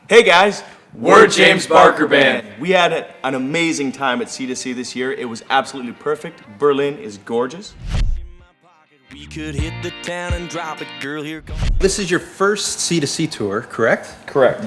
Hey guys, We're James Barker Band. We had an amazing time at C2C this year. It was absolutely perfect. Berlin is gorgeous. We could hit the town and drop it, girl, here goes. This is your first C2C tour, correct? Correct.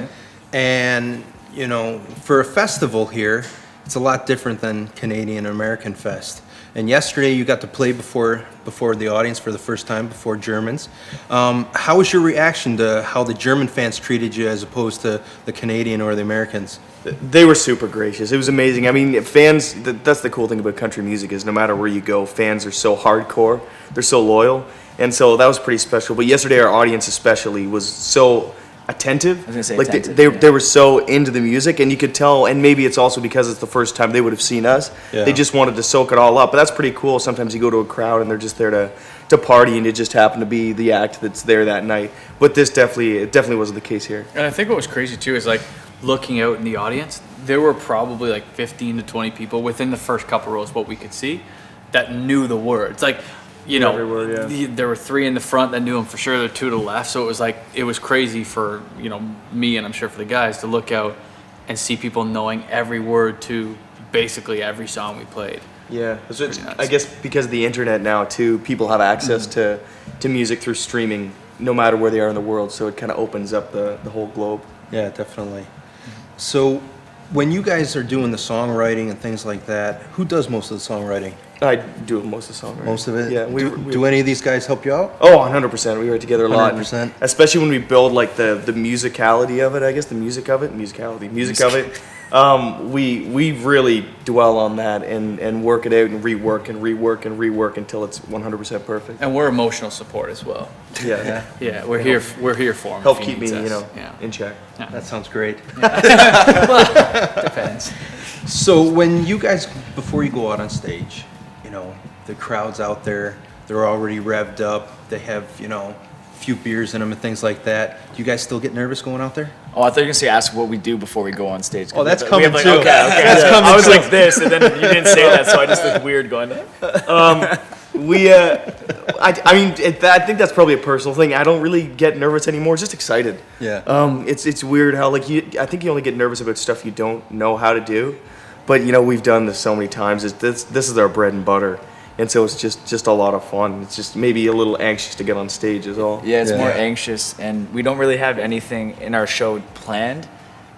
And, you know, for a festival here, it's a lot different than Canadian American Fest. And yesterday you got to play before the audience for the first time, before Germans. How was your reaction to how the German fans treated you as opposed to the Canadian or the Americans? They were super gracious. It was amazing. I mean, fans, that's the cool thing about country music is no matter where you go, fans are so hardcore. They're so loyal. And so that was pretty special. But yesterday our audience especially was so attentive. I was gonna say like attentive, they were so into the music, and you could tell, and maybe it's also because it's the first time they would have seen us. Yeah. They just wanted to soak it all up. But that's pretty cool. Sometimes you go to a crowd and they're just there to party, and it just happened to be the act that's there that night. But this definitely wasn't the case here. And I think what was crazy too is like looking out in the audience, there were probably like 15 to 20 people within the first couple rows, what we could see, that knew the words. Like, you know, Every word, yeah. there were 3 in the front that knew them for sure. There were 2 to the left. So it was crazy for, you know, me and I'm sure for the guys to look out and see people knowing every word to basically every song we played. Yeah, pretty nuts. I guess because of the internet now too, people have access to music through streaming, no matter where they are in the world. So it kind of opens up the whole globe. Yeah, definitely. So when you guys are doing the songwriting and things like that, who does most of the songwriting? I do most of the song. Right? Most of it? Yeah. Do any of these guys help you out? Oh, 100%. We write together a lot. 100%. Especially when we build like the musicality of it, I guess, the music of it. We really dwell on that and work it out and rework until it's 100% perfect. And we're emotional support as well. Yeah. Yeah, we're here for him. Help if he keep me, needs us. in check. That sounds great. Depends. So when you guys, before you go out on stage, you know, the crowd's out there, they're already revved up, they have, you know, a few beers in them and things like that. Do you guys still get nervous going out there? Oh, I thought you were going to say ask what we do before we go on stage. Oh, that's We coming have, like, too. Okay. That's coming I was too. like this, and then you didn't say that, so I just looked weird going, I think that's probably a personal thing. I don't really get nervous anymore. Just excited. Yeah. It's weird how I think you only get nervous about stuff you don't know how to do, but you know we've done this so many times. This is our bread and butter, and so it's just a lot of fun. It's just maybe a little anxious to get on stage is all. Yeah, it's Yeah. more anxious, and we don't really have anything in our show planned.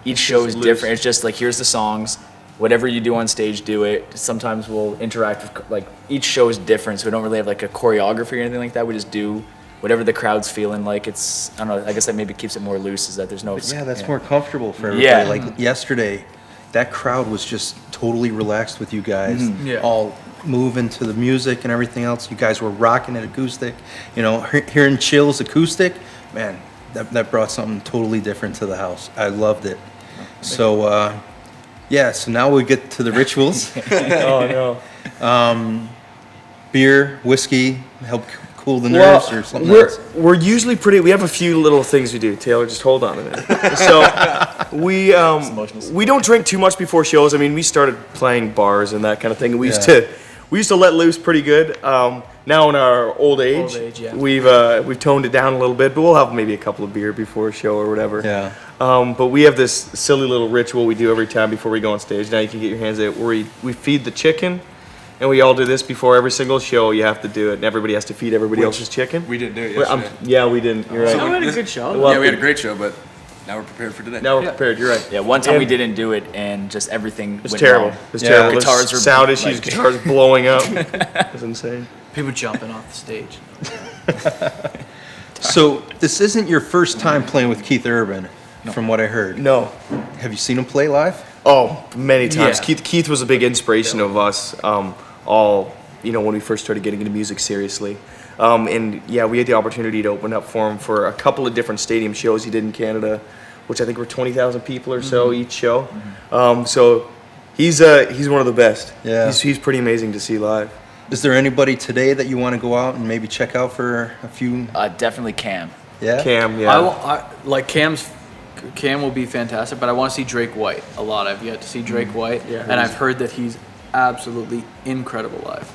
Each show is loose. different. It's just like, here's the songs. Whatever you do on stage, do it. Sometimes we'll interact with, like, each show is different, so we don't really have like a choreography or anything like that. We just do whatever the crowd's feeling like. It's, I don't know, I guess that maybe keeps it more loose, is that there's no... Yeah, that's more comfortable for everybody. Yeah. Like yesterday, that crowd was just totally relaxed with you guys, Yeah. all moving to the music and everything else. You guys were rocking it acoustic. You know, hearing Chill's acoustic, man, that brought something totally different to the house. I loved it. So, yeah, so now we get to the rituals. Oh no. Beer, whiskey, help cool the nerves or something else. We're usually we have a few little things we do. Taylor, just hold on a minute. So we don't drink too much before shows. I mean, we started playing bars and that kind of thing. And we used to let loose pretty good. Now in our old age, yeah. we've toned it down a little bit, but we'll have maybe a couple of beer before a show or whatever. Yeah. But we have this silly little ritual we do every time before we go on stage. Now you can get your hands out. Where we feed the chicken, and we all do this before every single show. You have to do it, and everybody has to feed everybody else's chicken. We didn't do it yesterday. Yeah, we didn't. You're right. So we had a good show. Well, Yeah, we had a great show, but now we're prepared for today. Now we're prepared. You're right. Yeah, one time we And didn't do it, and just everything It's went terrible. wrong. It's Yeah, terrible. There's guitars were, sound issues. like- Guitars blowing up. It's insane. People jumping off the stage. So this isn't your first time playing with Keith Urban, from what I heard. No. Have you seen him play live? Oh, many times. Yeah. Keith was a big inspiration of us. All when we first started getting into music seriously. And yeah, we had the opportunity to open up for him for a couple of different stadium shows he did in Canada, which I think were 20,000 people or so each show. So he's one of the best. Yeah. He's pretty amazing to see live. Is there anybody today that you want to go out and maybe check out for a few? Definitely Cam. Yeah. Cam, yeah. Cam will be fantastic, but I want to see Drake White a lot. I've yet to see Drake White, Yeah, and I've heard that he's absolutely incredible live.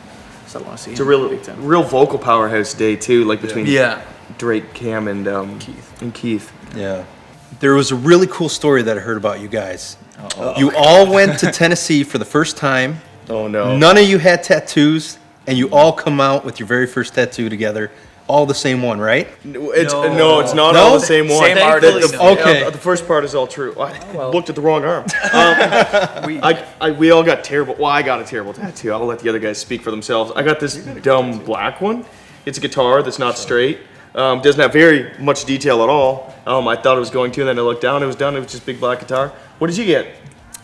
So I want to see It's a him big time. real vocal powerhouse day too, like between Yeah. Drake, Cam, and Keith. And Keith. Yeah. there was a really cool story that I heard about you guys. You all went to Tennessee for the first time. Oh no. None of you had tattoos, and you all come out with your very first tattoo together. All the same one, right? It's not No? all the same one. Same artist. Okay. The first part is all true. I looked at the wrong arm. We all got terrible. Well, I got a terrible tattoo. I'll let the other guys speak for themselves. I got this dumb black one. It's a guitar that's not straight. Doesn't have very much detail at all. I thought it was going to, and then I looked down. It was done. It was just big black guitar. What did you get?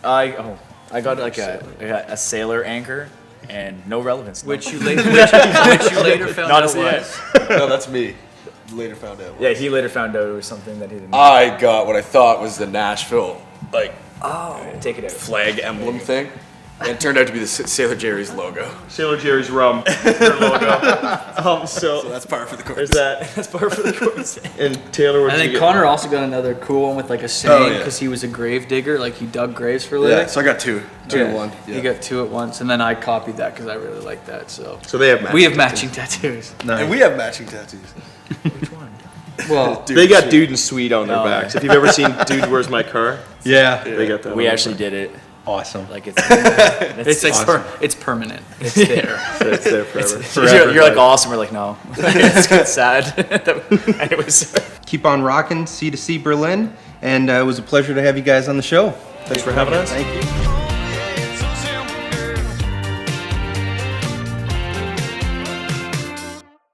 I got like a sailor anchor and no relevance. Which you later found Not out a was. No, that's me. Later found out. Yeah, he later found out it was something that he didn't. I got what I thought was the Nashville Take it out. flag emblem thing. And it turned out to be the Sailor Jerry's logo. Sailor Jerry's rum. Their logo. So that's par for the course. There's that. That's part for the course. And Taylor, what And did you then get? Connor also got another cool one with like a saying yeah. because he was a grave digger, like he dug graves for a living. Yeah, so I got two in one. You got two at once, and then I copied that because I really like that. So So they have matching we have matching tattoos. Nice. And we have matching tattoos. Well, They got Dude and Sweet on their Oh, backs. If you've ever seen Dude, Where's My Car? Yeah. They got that. We on actually did it. Awesome. Like it's it's like awesome. it's permanent. It's there. So it's there forever. Forever, you're like buddy. awesome. We're like no. It's sad. Anyways. Keep on rocking, C2C Berlin, and it was a pleasure to have you guys on the show. Thanks for having us. Thank you.